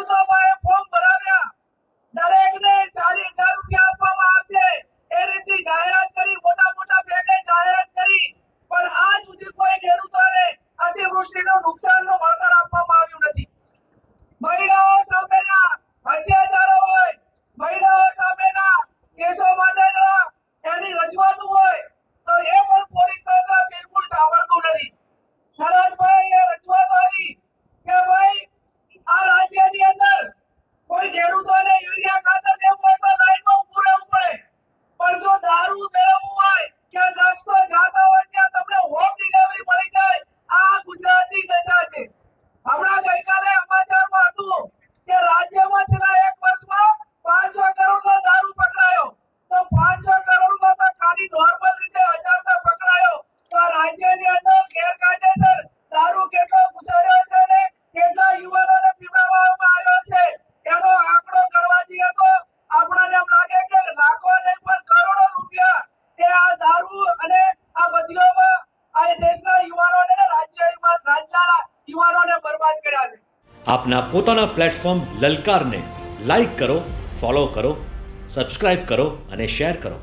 ખેડૂતોએ ફોર્મ ભરાવ્યા, દરેકને 40,000 રૂપિયા આપવામાં આવશે એ રીતની જાહેરાત કરી, મોટા મોટા પેકેજ જાહેરાત કરી, પણ આજ સુધી કોઈ ખેડૂતોને અતિવૃષ્ટિનું નુકસાનનું વળતર આપવામાં આવ્યું નથી. મહિલાઓ સામેના અત્યાચારો હોય, મહિલાઓ સામેના કેસો માટેના એની રજૂઆત હોય તો એ પણ પોલીસ તંત્ર બિલકુલ સાંભળતું નથી. ધનરાજભાઈ એ રજૂઆત આવી કે ભાઈ આ રાજ્યની અંદર કોઈ ખેડૂતોને યુરિયા ખાતર લેવું હોય તો લાઈનમાં ઊભું રહેવું પડે, પણ જો દારૂ મેળવવું હોય કે ડ્રગ્સ તો જાતા હોય ત્યાં તમને હોમ ડિલિવરી મળી જાય. આ ગુજરાતની દશા છે. હમણાં ગઈકાલે સમાચારમાં હતું કે રાજ્યમાં છેલ્લા 1 વર્ષમાં 500 કરોડનો દારૂ પકડાયો, તો 500 કરોડનો તો ખાલી નોર્મલ રીતે અચાનક પકડાયો, તો આ રાજ્યની અંદર ગેરકાયદેસર દારૂ કેટલો ઘુસાડ્યો છે ને કેટલા યુવાનોને પીવડાવવામાં આવ્યો છે એનો આંકડો કરવા જઈએ તો આપણને એમ લાગે કે લાખો નહીં પણ કરોડો રૂપિયા એ આ દારૂ અને આ બધીઓમાં આ દેશના યુવાનોને રાજ્યના યુવાનોને બરબાદ કર્યા છે. આપના પોતાના પ્લેટફોર્મ લલકારને લાઈક કરો, ફોલો કરો, સબસ્ક્રાઇબ કરો અને શેર કરો.